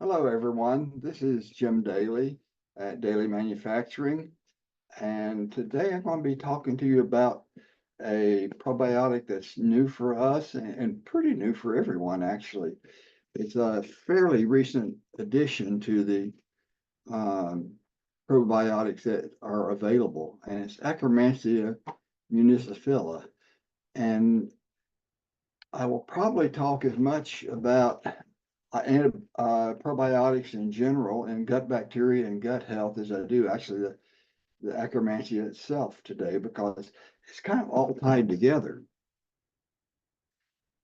Hello, everyone. This is Jim Daly at Daily Manufacturing. And today I'm going to be talking to you about a probiotic that's new for us and pretty new for everyone, actually. It's a fairly recent addition to the um, probiotics that are available, and it's Akkermansia muciniphila. And I will probably talk as much about probiotics in general and gut bacteria and gut health as I do actually the Akkermansia itself today because it's kind of all tied together.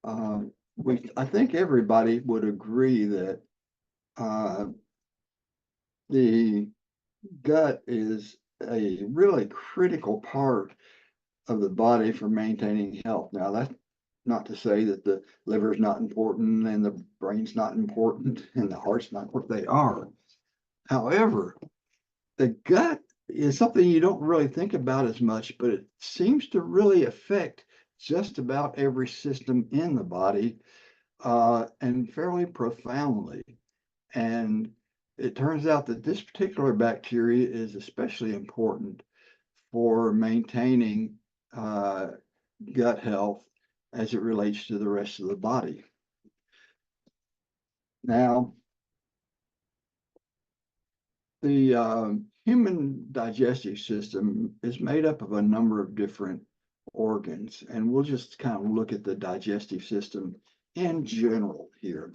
I think everybody would agree that uh, the gut is a really critical part of the body for maintaining health. Now, that's not to say that the liver is not important and the brain's not important and the heart's not important. They are. However, the gut is something you don't really think about as much, but it seems to really affect just about every system in the body and fairly profoundly. And it turns out that this particular bacteria is especially important for maintaining uh, gut health as it relates to the rest of the body. Now, the human digestive system is made up of a number of different organs, and we'll just kind of look at the digestive system in general here.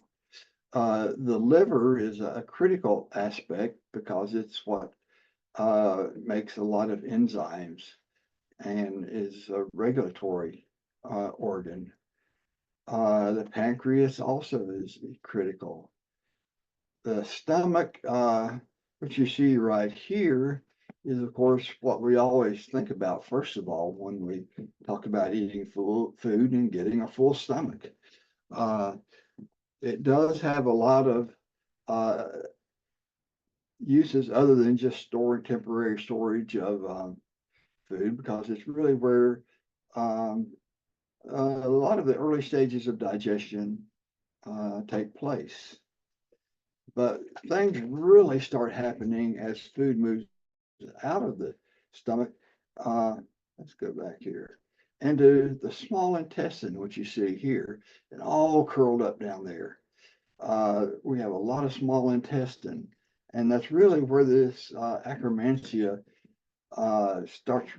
The liver is a critical aspect because it's what makes a lot of enzymes and is a regulatory organ. The pancreas also is critical. The stomach, which you see right here, is of course what we always think about first of all when we talk about eating full food and getting a full stomach. Uh, it does have a lot of uh, uses other than just temporary storage of food because it's really where um, a lot of the early stages of digestion take place. But things really start happening as food moves out of the stomach. Uh, let's go back here into the small intestine, which you see here, and all curled up down there. We have a lot of small intestine, and that's really where this Akkermansia starts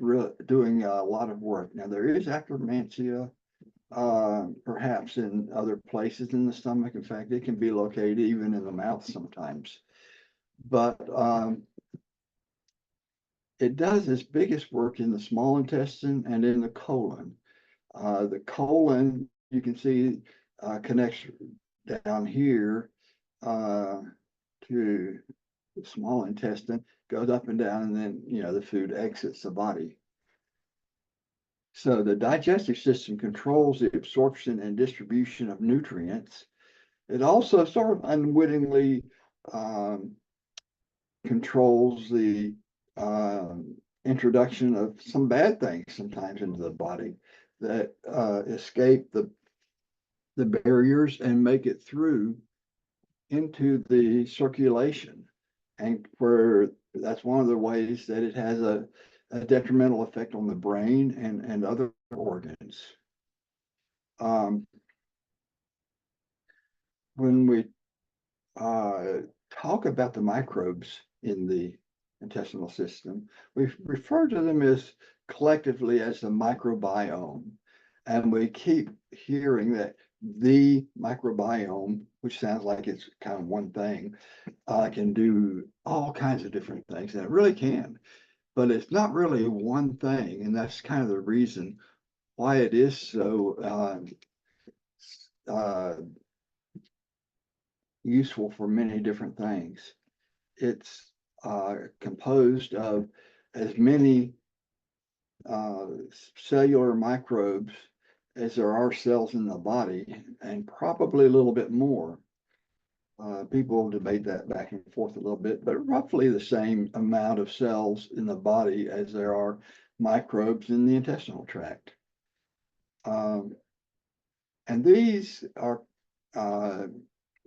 doing a lot of work. Now, there is Akkermansia perhaps in other places in the stomach. In fact, it can be located even in the mouth sometimes. But it does its biggest work in the small intestine and in the colon. The colon, you can see, connects down here to the small intestine, goes up and down, and then, the food exits the body. So the digestive system controls the absorption and distribution of nutrients. It also sort of unwittingly um, controls the introduction of some bad things sometimes into the body that escape the barriers and make it through into the circulation. And where that's one of the ways that it has a detrimental effect on the brain and other organs. Um, when we uh, talk about the microbes in the intestinal system, we refer to them as collectively as the microbiome. And we keep hearing that the microbiome, which sounds like it's kind of one thing, can do all kinds of different things, and it really can. But it's not really one thing, and that's kind of the reason why it is so uh, useful for many different things. It's composed of as many uh, cellular microbes as there are cells in the body, and probably a little bit more. People debate that back and forth a little bit, but roughly the same amount of cells in the body as there are microbes in the intestinal tract. And these are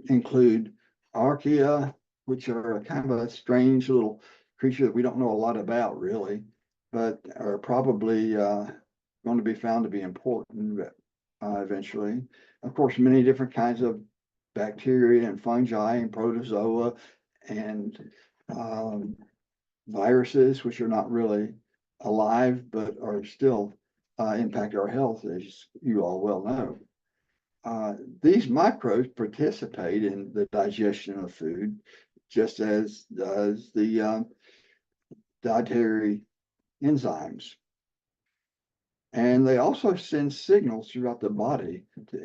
include archaea, which are a kind of a strange little creature that we don't know a lot about really, but are probably going to be found to be important eventually. Of course, many different kinds of bacteria and fungi and protozoa and um, viruses, which are not really alive, but are still impact our health, as you all well know. These microbes participate in the digestion of food, just as does the dietary enzymes. And they also send signals throughout the body to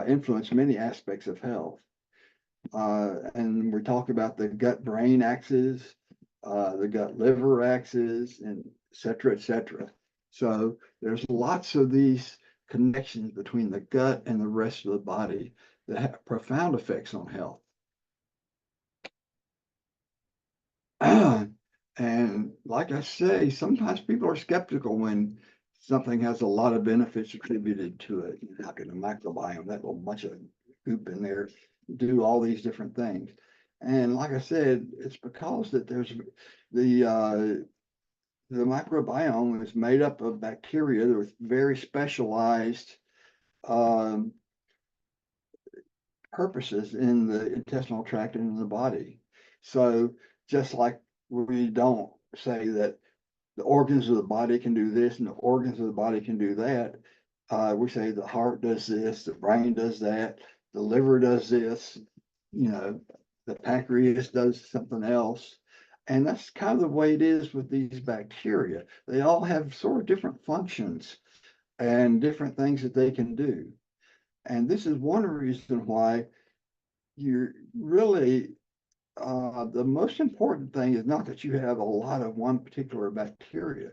influence many aspects of health. And we talk about the gut-brain axis, the gut-liver axis, and et cetera, et cetera. So there's lots of these connections between the gut and the rest of the body that have profound effects on health. And like I say, sometimes people are skeptical when something has a lot of benefits attributed to it. How can the microbiome, that little bunch of goop in there, do all these different things? And like I said, it's because that there's the microbiome is made up of bacteria with very specialized um, purposes in the intestinal tract and in the body. So just like we don't say that the organs of the body can do this and the organs of the body can do that. We say the heart does this, the brain does that, the liver does this, the pancreas does something else. And that's kind of the way it is with these bacteria. They all have sort of different functions and different things that they can do. And this is one reason why you're really the most important thing is not that you have a lot of one particular bacteria,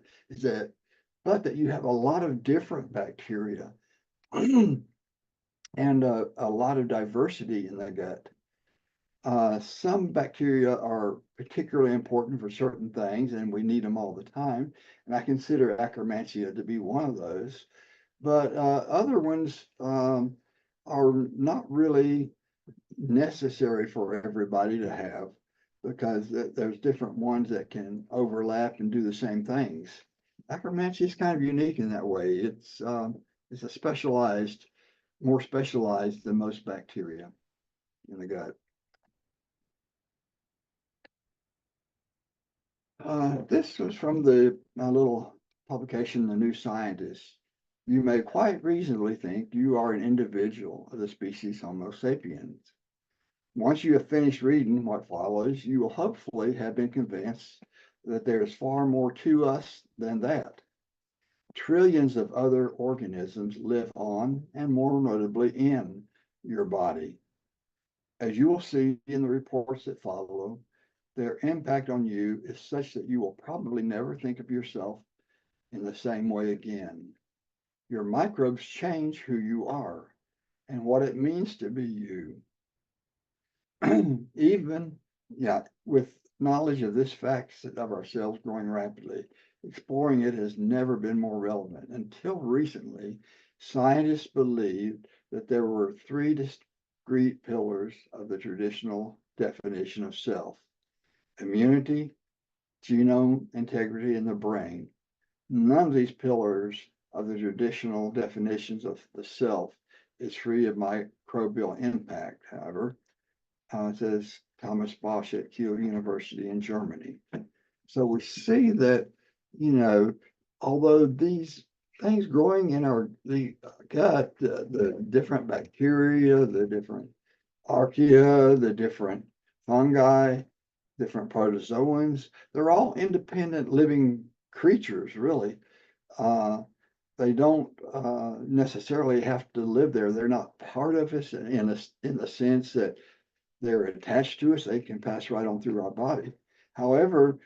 but that you have a lot of different bacteria and a lot of diversity in the gut. Some bacteria are particularly important for certain things, and we need them all the time. And I consider Akkermansia to be one of those. But other ones are not really necessary for everybody to have because there's different ones that can overlap and do the same things. Akkermansia is kind of unique in that way. It's a specialized, more specialized than most bacteria in the gut. This was from the little publication, The New Scientist. You may quite reasonably think you are an individual of the species Homo sapiens. Once you have finished reading what follows, you will hopefully have been convinced that there is far more to us than that. Trillions of other organisms live on, and more notably in, your body. As you will see in the reports that follow, their impact on you is such that you will probably never think of yourself in the same way again. Your microbes change who you are and what it means to be you. Even, with knowledge of this fact of ourselves growing rapidly, exploring it has never been more relevant. Until recently, scientists believed that there were three discrete pillars of the traditional definition of self: immunity, genome integrity, and the brain. None of these pillars of the traditional definitions of the self is free of microbial impact, however, says Thomas Bosch at Kiel University in Germany. So we see that, although these things growing in the gut, the different bacteria, the different archaea, the different fungi, different protozoans, they're all independent living creatures, really. They don't necessarily have to live there. They're not part of us in the sense that they're attached to us. They can pass right on through our body. However,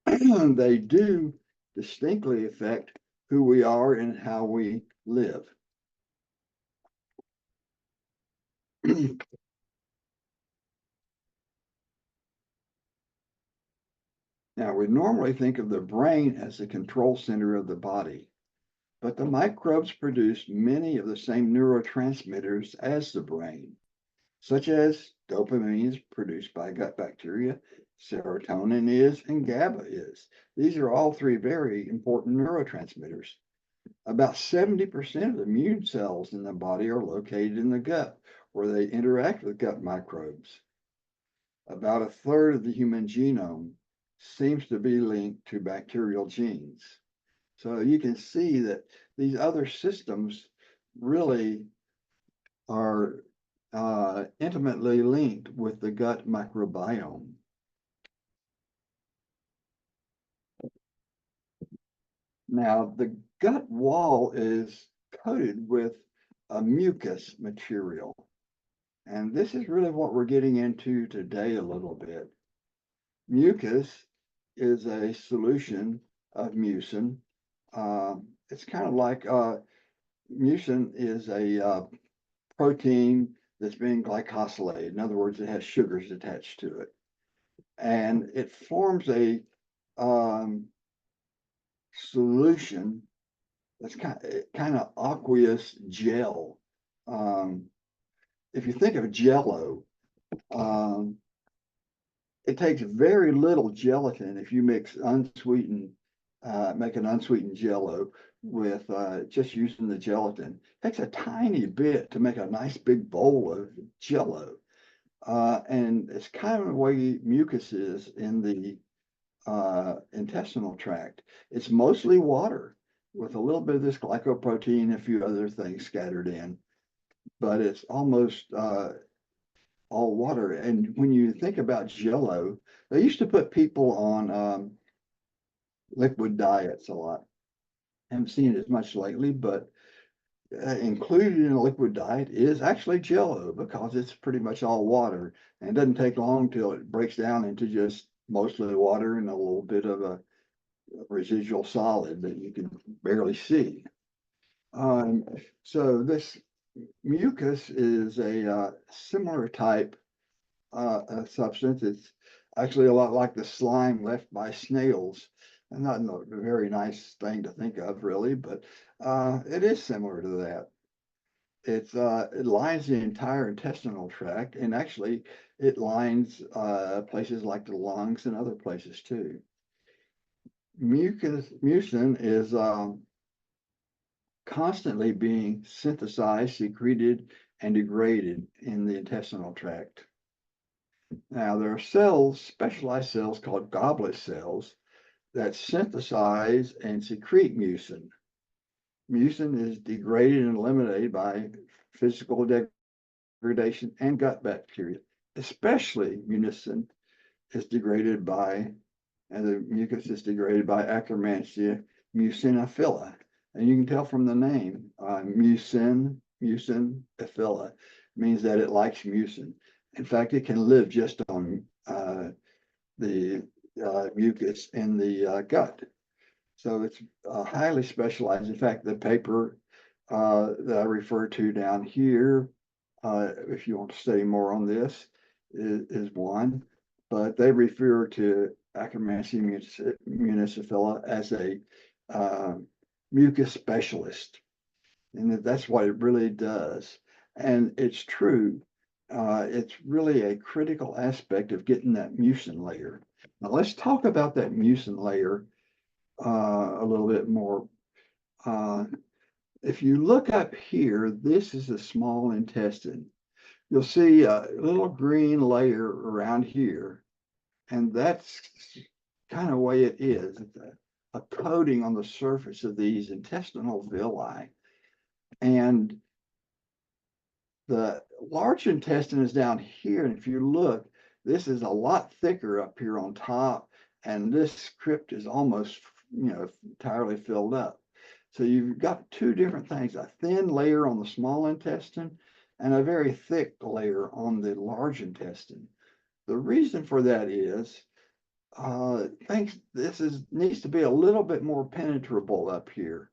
they do distinctly affect who we are and how we live. Now, we normally think of the brain as the control center of the body, but the microbes produce many of the same neurotransmitters as the brain, such as Dopamine is produced by gut bacteria, serotonin is, and GABA is. These are all three very important neurotransmitters. About 70% of the immune cells in the body are located in the gut, where they interact with gut microbes. About a third of the human genome seems to be linked to bacterial genes. So you can see that these other systems really are intimately linked with the gut microbiome. Now, the gut wall is coated with a mucus material. And this is really what we're getting into today a little bit. Mucus is a solution of mucin. It's kind of like mucin is a protein that's being glycosylated. In other words, it has sugars attached to it. And it forms a solution that's kind of aqueous gel. If you think of Jello, it takes very little gelatin if you mix unsweetened, make an unsweetened Jello with just using the gelatin. It takes a tiny bit to make a nice big bowl of Jello. And it's kind of the way mucus is in the intestinal tract. It's mostly water with a little bit of this glycoprotein and a few other things scattered in, but it's almost all water. And when you think about Jello, they used to put people on liquid diets a lot. I haven't seen it as much lately, but included in a liquid diet is actually Jello because it's pretty much all water. And it doesn't take long till it breaks down into just mostly water and a little bit of a residual solid that you can barely see. So this mucus is a similar type substance. It's actually a lot like the slime left by snails. And not a very nice thing to think of, really, but it is similar to that. It lines the entire intestinal tract, and actually it lines places like the lungs and other places too. Mucin is constantly being synthesized, secreted, and degraded in the intestinal tract. Now, there are cells, specialized cells called goblet cells, that synthesize and secrete mucin. Mucin is degraded and eliminated by physical degradation and gut bacteria, especially mucin is degraded by, and the mucus is degraded by Akkermansia muciniphila. And you can tell from the name, muciniphila means that it likes mucin. In fact, it can live just on the mucus in the gut. So it's highly specialized. In fact, the paper that I refer to down here, if you want to study more on this, is one. But they refer to Akkermansia muciniphila as a mucus specialist. And that's what it really does. And it's true. It's really a critical aspect of getting that mucin layer. Now let's talk about that mucin layer a little bit more. If you look up here, this is the small intestine. You'll see a little green layer around here, and that's kind of the way it is. It's a coating on the surface of these intestinal villi. And the large intestine is down here. And if you look, this is a lot thicker up here on top. And this crypt is almost, entirely filled up. So you've got two different things, a thin layer on the small intestine and a very thick layer on the large intestine. The reason for that is needs to be a little bit more penetrable up here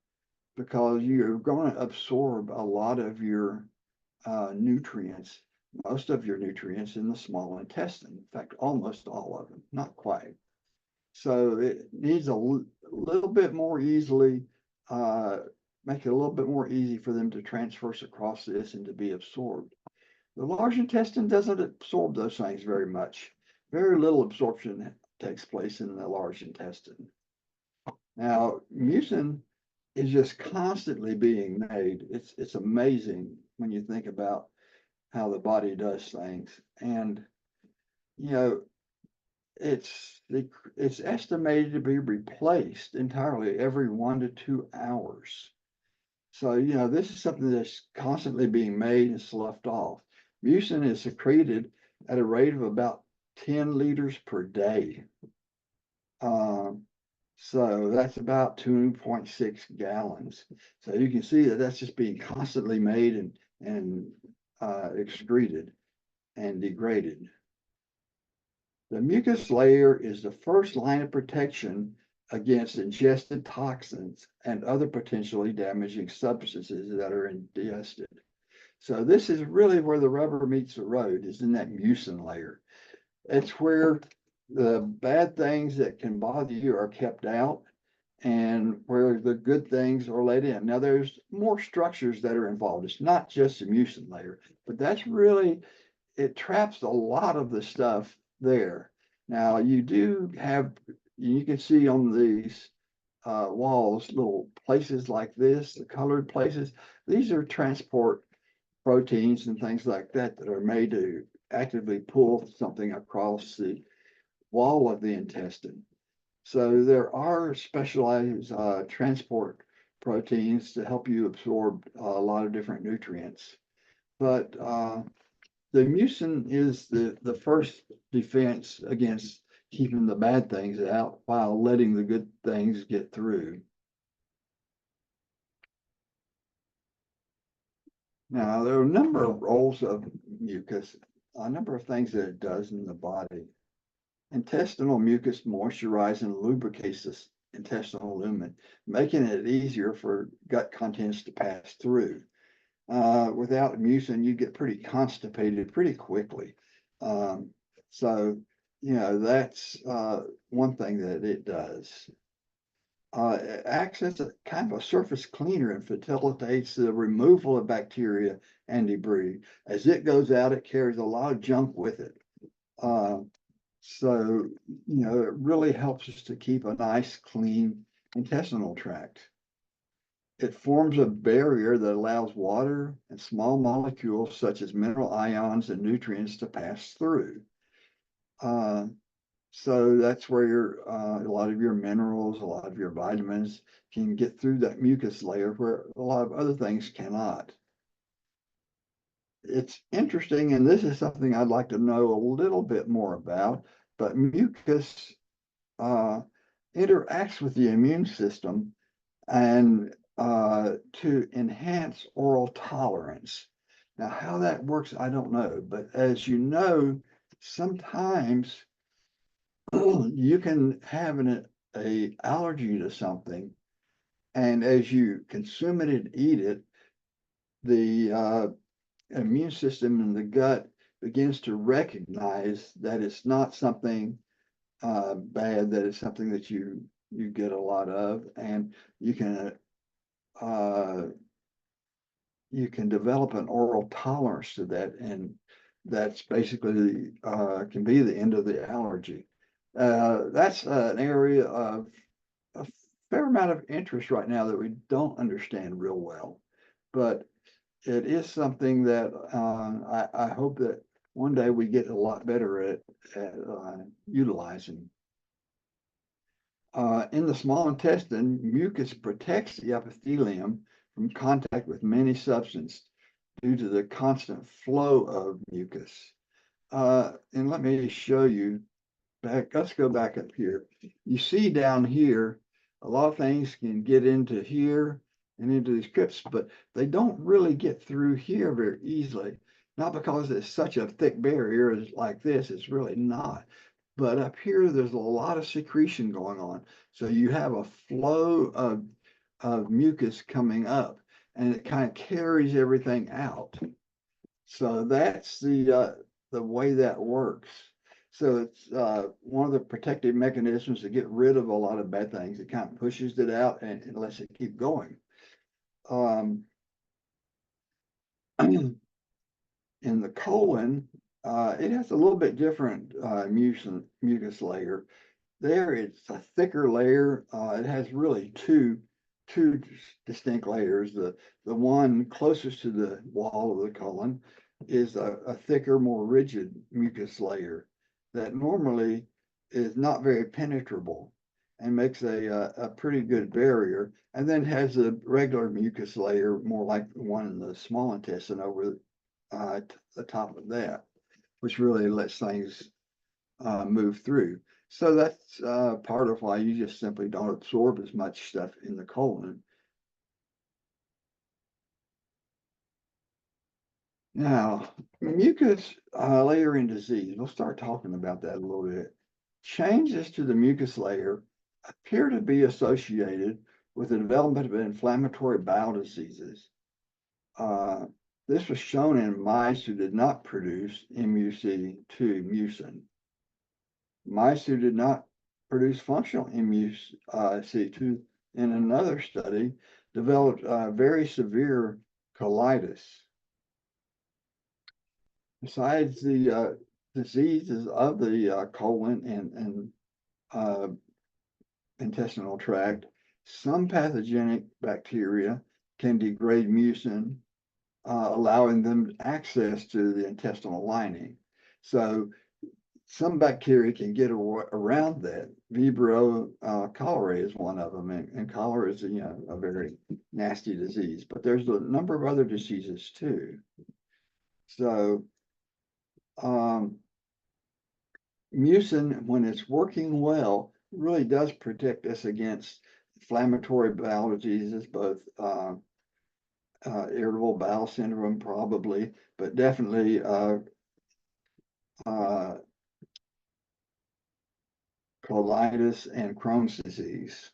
because you're going to absorb a lot of your nutrients, most of your nutrients in the small intestine. In fact, almost all of them, not quite. So it needs a little bit more easily, make it a little bit more easy for them to transverse across this and to be absorbed. The large intestine doesn't absorb those things very much. Very little absorption takes place in the large intestine. Now, mucin is just constantly being made. It's amazing when you think about how the body does things. And, you know, it's estimated to be replaced entirely every 1 to 2 hours. So, this is something that's constantly being made and sloughed off. Mucin is secreted at a rate of about 10 liters per day. So that's about 2.6 gallons. So you can see that that's just being constantly made and excreted and degraded. The mucus layer is the first line of protection against ingested toxins and other potentially damaging substances that are ingested. So this is really where the rubber meets the road, is in that mucin layer. It's where the bad things that can bother you are kept out and where the good things are let in. Now, there's more structures that are involved. It's not just the mucin layer, but that's really, it traps a lot of the stuff there. Now, you do have, you can see on these walls, little places like this, the colored places. These are transport proteins and things like that that are made to actively pull something across the wall of the intestine. So there are specialized transport proteins to help you absorb a lot of different nutrients. But the mucin is the first defense against keeping the bad things out while letting the good things get through. Now, there are a number of roles of mucus, a number of things that it does in the body. Intestinal mucus moisturizes and lubricates the intestinal lumen, making it easier for gut contents to pass through. Without mucin, you get pretty constipated pretty quickly. So, that's one thing that it does. It acts as a kind of a surface cleaner and facilitates the removal of bacteria and debris. As it goes out, it carries a lot of junk with it. So, it really helps us to keep a nice, clean intestinal tract. It forms a barrier that allows water and small molecules such as mineral ions and nutrients to pass through. So that's where a lot of your minerals, a lot of your vitamins can get through that mucus layer where a lot of other things cannot. It's interesting, and this is something I'd like to know a little bit more about, but mucus interacts with the immune system and to enhance oral tolerance. Now, how that works, I don't know, but as you know, sometimes you can have an allergy to something, and as you consume it and eat it, the immune system in the gut begins to recognize that it's not something bad, that it's something that you get a lot of, and you can develop an oral tolerance to that, and that's basically can be the end of the allergy. That's an area of a fair amount of interest right now that we don't understand real well, but it is something that I hope that one day we get a lot better at utilizing. In the small intestine, mucus protects the epithelium from contact with many substances due to the constant flow of mucus. And let me show you back. Let's go back up here. You see down here, a lot of things can get into here and into these crypts, but they don't really get through here very easily. Not because it's such a thick barrier as like this, it's really not. But up here, there's a lot of secretion going on. So you have a flow of mucus coming up, and it kind of carries everything out. So that's the way that works. So it's one of the protective mechanisms to get rid of a lot of bad things. It kind of pushes it out and lets it keep going. In the colon, it has a little bit different mucus layer. There, it's a thicker layer. It has really two distinct layers. The one closest to the wall of the colon is a thicker, more rigid mucus layer that normally is not very penetrable and makes a pretty good barrier. And then has a regular mucus layer, more like the one in the small intestine over the top of that, which really lets things move through. So that's part of why you just simply don't absorb as much stuff in the colon. Now, mucus layering disease, we'll start talking about that a little bit. Changes to the mucus layer appear to be associated with the development of inflammatory bowel diseases. Uh, this was shown in mice who did not produce MUC2 mucin. Mice who did not produce functional MUC2 in another study developed very severe colitis. Besides the diseases of the colon and intestinal tract, some pathogenic bacteria can degrade mucin, allowing them access to the intestinal lining. So some bacteria can get around that. Vibrio cholerae is one of them, and cholera is a very nasty disease. But there's a number of other diseases too. So mucin, when it's working well, really does protect us against inflammatory bowel diseases, both irritable bowel syndrome, probably, but definitely colitis and Crohn's disease.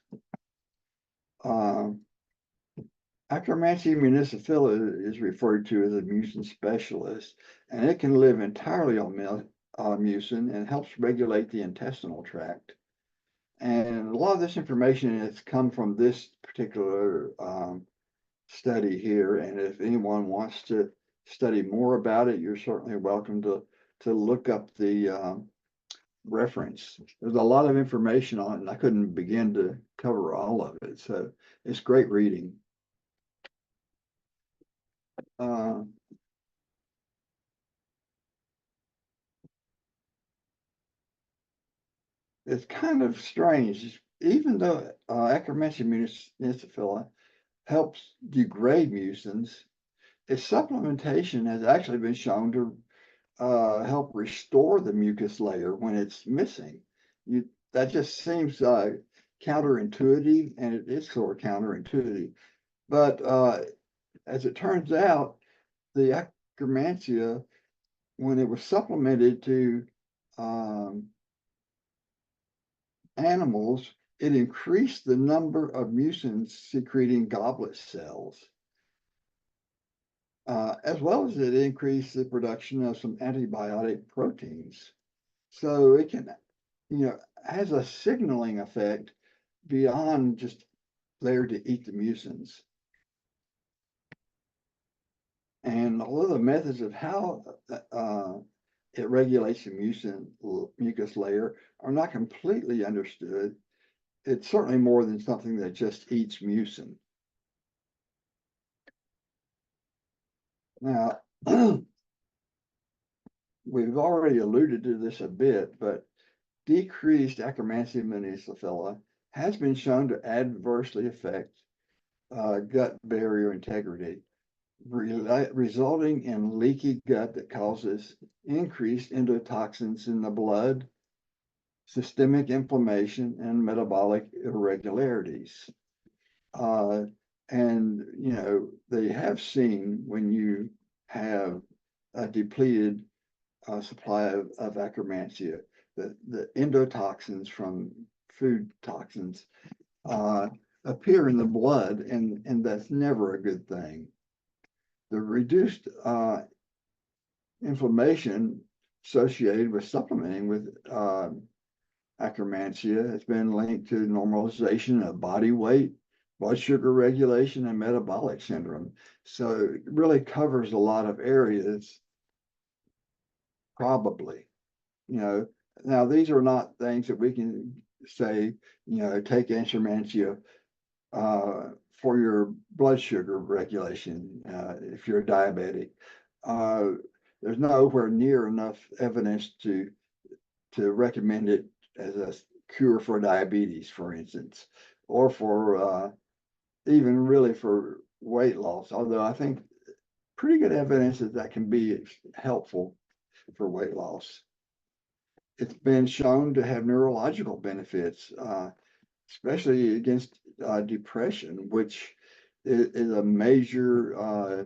Akkermansia muciniphila is referred to as a mucin specialist, and it can live entirely on mucin and helps regulate the intestinal tract. And a lot of this information has come from this particular study here. And if anyone wants to study more about it, you're certainly welcome to look up the reference. There's a lot of information on it, and I couldn't begin to cover all of it. So it's great reading. It's kind of strange, even though Akkermansia muciniphila helps degrade mucins, its supplementation has actually been shown to help restore the mucus layer when it's missing. That just seems counterintuitive, and it is sort of counterintuitive. But as it turns out, the Akkermansia, when it was supplemented to animals, it increased the number of mucin secreting goblet cells, as well as it increased the production of some antibiotic proteins. So it can, has a signaling effect beyond just there to eat the mucins. And although the methods of how it regulates the mucus layer are not completely understood, it's certainly more than something that just eats mucin. Now, we've already alluded to this a bit, but decreased Akkermansia muciniphila has been shown to adversely affect gut barrier integrity, resulting in leaky gut that causes increased endotoxins in the blood, systemic inflammation, and metabolic irregularities. And they have seen when you have a depleted supply of Akkermansia, the endotoxins from food toxins appear in the blood, and that's never a good thing. The reduced inflammation associated with supplementing with Akkermansia has been linked to normalization of body weight, blood sugar regulation, and metabolic syndrome. So it really covers a lot of areas Probably, you know, now these are not things that we can say, take Akkermansia for your blood sugar regulation if you're diabetic. Uh, there's nowhere near enough evidence to recommend it as a cure for diabetes, for instance, or for even really for weight loss. Although I think pretty good evidence that can be helpful for weight loss. It's been shown to have neurological benefits, especially against depression, which is a major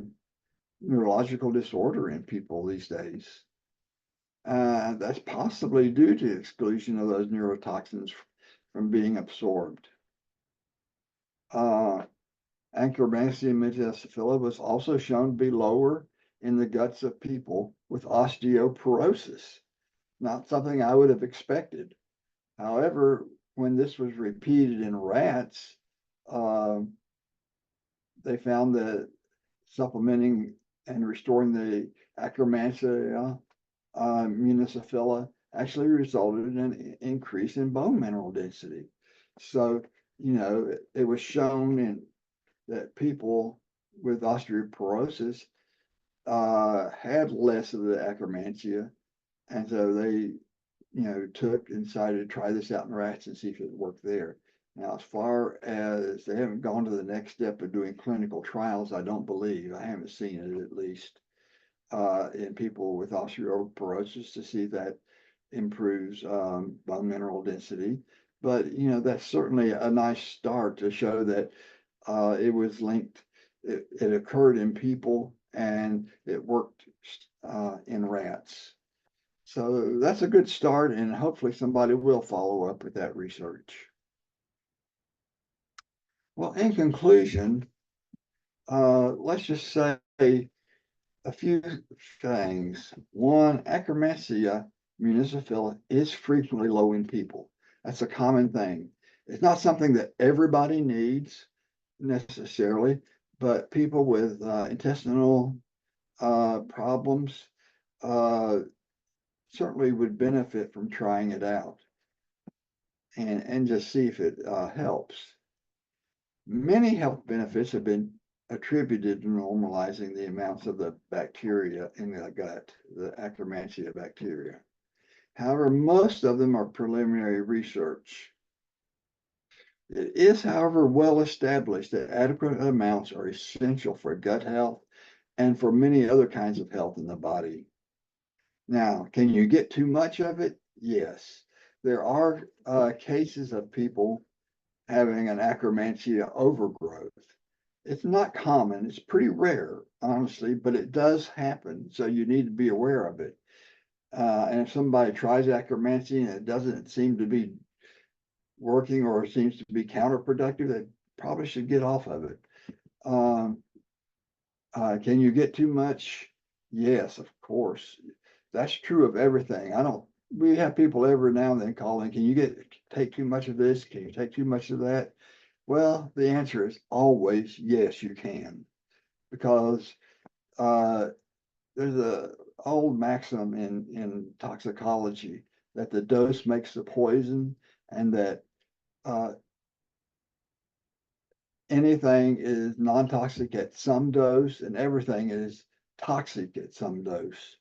neurological disorder in people these days. That's possibly due to exclusion of those neurotoxins from being absorbed. Akkermansia muciniphila was also shown to be lower in the guts of people with osteoporosis, not something I would have expected. However, when this was repeated in rats, they found that supplementing and restoring the Akkermansia muciniphila actually resulted in an increase in bone mineral density. So, it was shown that people with osteoporosis had less of the Akkermansia, and so they, took and decided to try this out in rats and see if it worked there. Now, as far as they haven't gone to the next step of doing clinical trials, I don't believe, I haven't seen it at least, in people with osteoporosis to see if that improves bone mineral density. But, that's certainly a nice start to show that it was linked, it occurred in people and it worked in rats. So that's a good start, and hopefully somebody will follow up with that research. Well, in conclusion, let's just say a few things. One, Akkermansia muciniphila is frequently low in people. That's a common thing. It's not something that everybody needs necessarily, but people with intestinal problems certainly would benefit from trying it out and just see if it helps. Many health benefits have been attributed to normalizing the amounts of the bacteria in the gut, the Akkermansia bacteria. However, most of them are preliminary research. It is, however, well established that adequate amounts are essential for gut health and for many other kinds of health in the body. Now, can you get too much of it? Yes. There are cases of people having an Akkermansia overgrowth. It's not common. It's pretty rare, honestly, but it does happen. So you need to be aware of it. And if somebody tries Akkermansia and it doesn't seem to be working or seems to be counterproductive, they probably should get off of it. Can you get too much? Yes, of course. That's true of everything. We have people every now and then calling, can you take too much of this? Can you take too much of that? Well, the answer is always yes, you can, because there's a old maxim in toxicology that the dose makes the poison, and that anything is non-toxic at some dose and everything is toxic at some dose.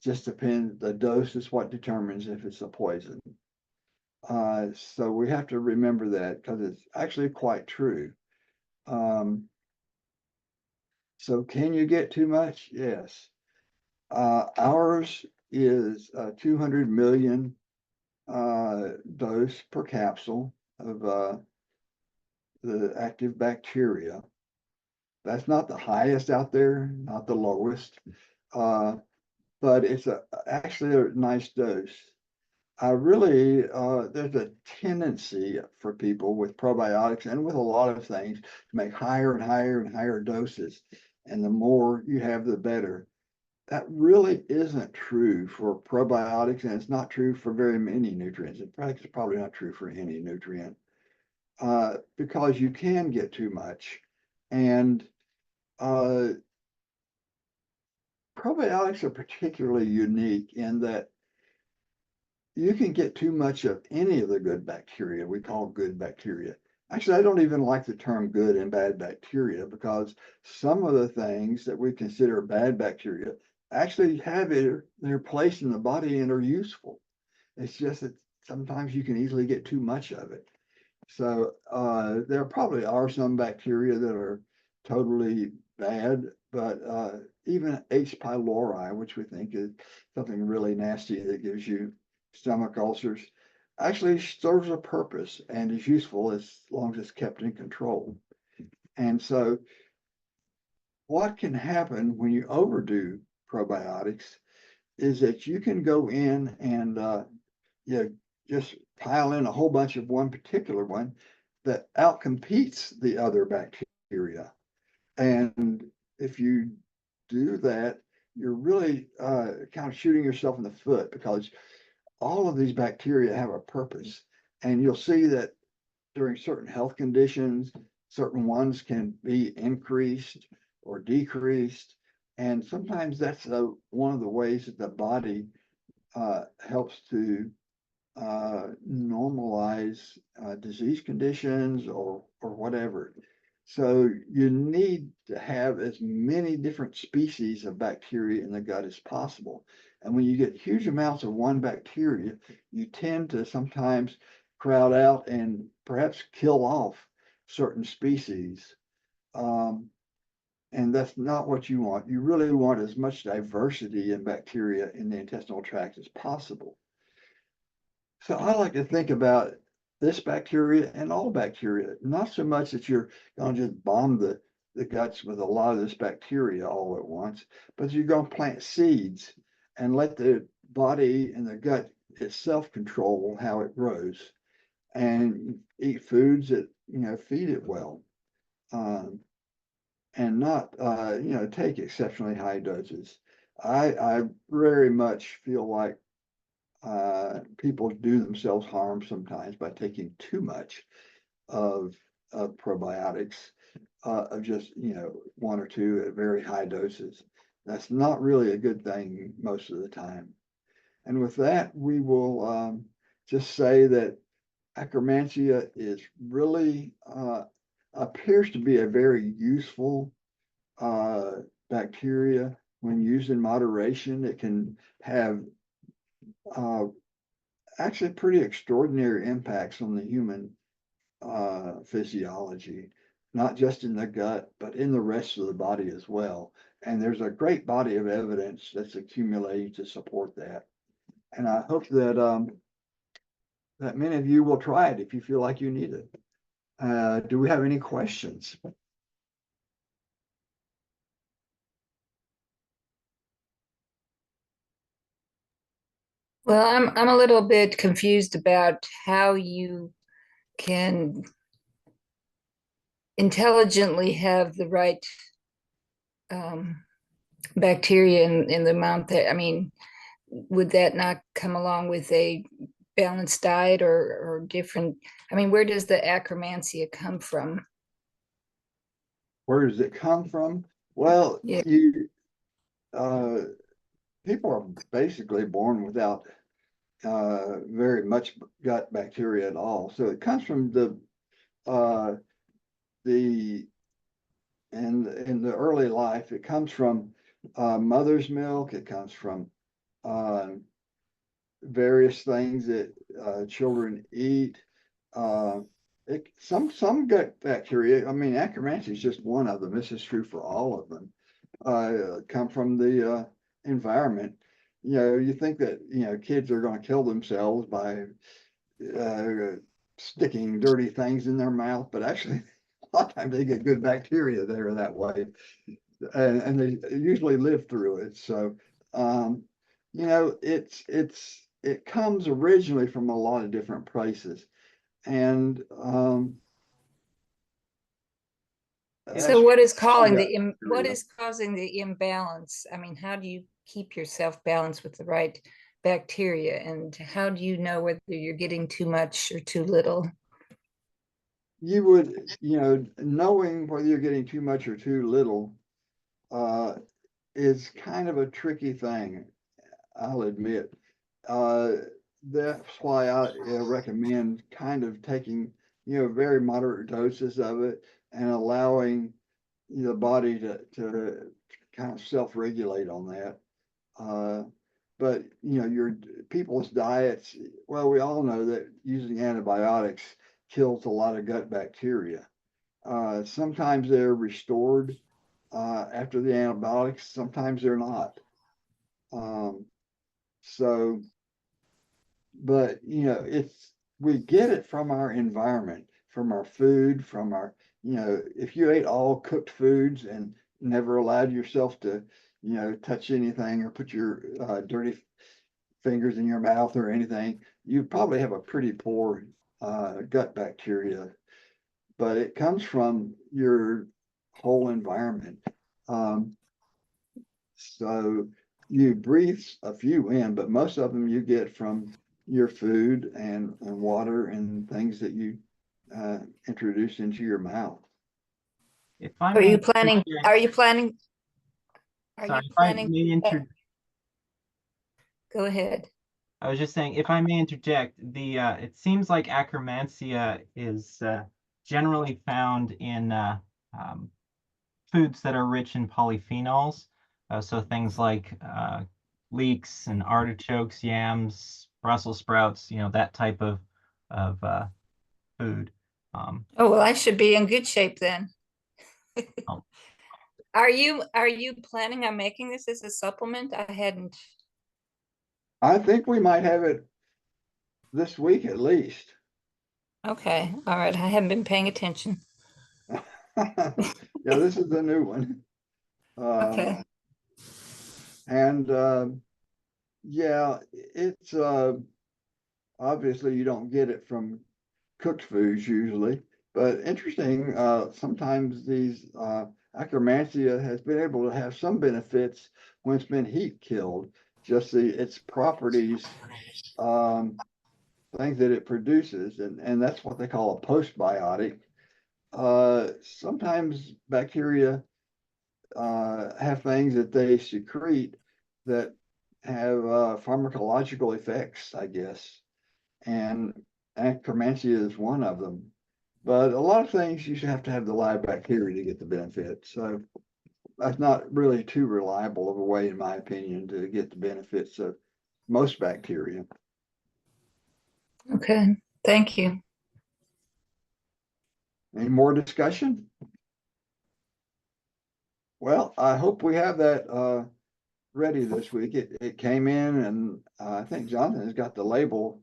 Just depends, the dose is what determines if it's a poison. So we have to remember that because it's actually quite true. So can you get too much? Yes. Ours is 200 million dose per capsule of the active bacteria. That's not the highest out there, not the lowest, but it's actually a nice dose. There's a tendency for people with probiotics and with a lot of things to make higher and higher and higher doses. And the more you have, the better. That really isn't true for probiotics, and it's not true for very many nutrients. In fact, it's probably not true for any nutrient because you can get too much. And Probiotics are particularly unique in that you can get too much of any of the good bacteria we call good bacteria. Actually, I don't even like the term good and bad bacteria because some of the things that we consider bad bacteria actually have their place in the body and are useful. It's just that sometimes you can easily get too much of it. So there probably are some bacteria that are totally bad, but even H. pylori, which we think is something really nasty that gives you stomach ulcers, actually serves a purpose and is useful as long as it's kept in control. And so what can happen when you overdo probiotics is that you can go in and just pile in a whole bunch of one particular one that outcompetes the other bacteria. And if you do that, you're really kind of shooting yourself in the foot because all of these bacteria have a purpose. And you'll see that during certain health conditions, certain ones can be increased or decreased. And sometimes that's one of the ways that the body helps to normalize disease conditions or whatever. So you need to have as many different species of bacteria in the gut as possible. And when you get huge amounts of one bacteria, you tend to sometimes crowd out and perhaps kill off certain species. And that's not what you want. You really want as much diversity in bacteria in the intestinal tract as possible. So I like to think about this bacteria and all bacteria, not so much that you're going to just bomb the guts with a lot of this bacteria all at once, but you're going to plant seeds and let the body and the gut itself control how it grows and eat foods that, feed it well. And not, take exceptionally high doses. I very much feel like people do themselves harm sometimes by taking too much of probiotics, of just, one or two at very high doses. That's not really a good thing most of the time. And with that, we will just say that Akkermansia is really appears to be a very useful bacteria. When used in moderation, it can have actually pretty extraordinary impacts on the human physiology, not just in the gut, but in the rest of the body as well. And there's a great body of evidence that's accumulating to support that. And I hope that that many of you will try it if you feel like you need it. Do we have any questions? Well, I'm a little bit confused about how you can intelligently have the right um, bacteria in the amount that, I mean, would that not come along with a balanced diet or different? I mean, where does the Akkermansia come from? Where does it come from? Well, Yeah. uh, people are basically born without very much gut bacteria at all. So it comes from uh, the in the early life. It comes from mother's milk. It comes from uh, various things that children eat. Uh, some gut bacteria. I mean, Akkermansia is just one of them. This is true for all of them. Come from the environment. You think that kids are going to kill themselves by uh, sticking dirty things in their mouth, but actually, a lot of times they get good bacteria that are that way, and they usually live through it. So, um, it comes originally from a lot of different places, and So that's what is all calling gut what bacteria. is causing the imbalance? I mean, how do you keep yourself balanced with the right bacteria, and how do you know whether you're getting too much or too little? You would, knowing whether you're getting too much or too little, uh, is kind of a tricky thing, I'll admit. That's why I recommend kind of taking, very moderate doses of it and allowing the body to kind of self-regulate on that. But your people's diets, well, we all know that using antibiotics kills a lot of gut bacteria. Sometimes they're restored after the antibiotics, sometimes they're not. So, but we get it from our environment, from our food, from our, if you ate all cooked foods and never allowed yourself to, touch anything or put your dirty fingers in your mouth or anything, you probably have a pretty poor gut bacteria. But it comes from your whole environment. So you breathe a few in, but most of them you get from your food and water and things that you introduce into your mouth. If I Are may you planning, interject- are you planning? Are sorry, you if I planning? may Go ahead. I was just saying, if I may interject, it seems like Akkermansia is generally found in foods that are rich in polyphenols. So things like leeks and artichokes, yams, Brussels sprouts, that type of food. Oh, well, I should be in good shape then. Oh. Are you planning on making this as a supplement? I hadn't. I think we might have it this week at least. Okay, all right. I haven't been paying attention. Yeah, this is the new one. Okay. And yeah, it's obviously you don't get it from cooked foods usually, but interesting, sometimes these Akkermansia has been able to have some benefits when it's been heat killed, just its properties, things that it produces, and that's what they call a postbiotic. Sometimes bacteria have things that they secrete that have pharmacological effects, I guess. And Akkermansia is one of them. But a lot of things you should have to have the live bacteria to get the benefit. So that's not really too reliable of a way, in my opinion, to get the benefits of most bacteria. Okay, thank you. Any more discussion? Well, I hope we have that ready this week. It came in, and I think Jonathan has got the label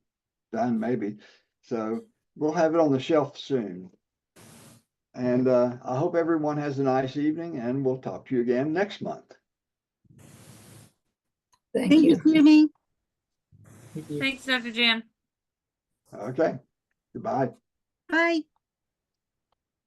done, maybe. So we'll have it on the shelf soon. And I hope everyone has a nice evening, and we'll talk to you again next month. Thank you. Jimmy. Thank you. Thanks, Dr. Jan. Okay, goodbye. Bye.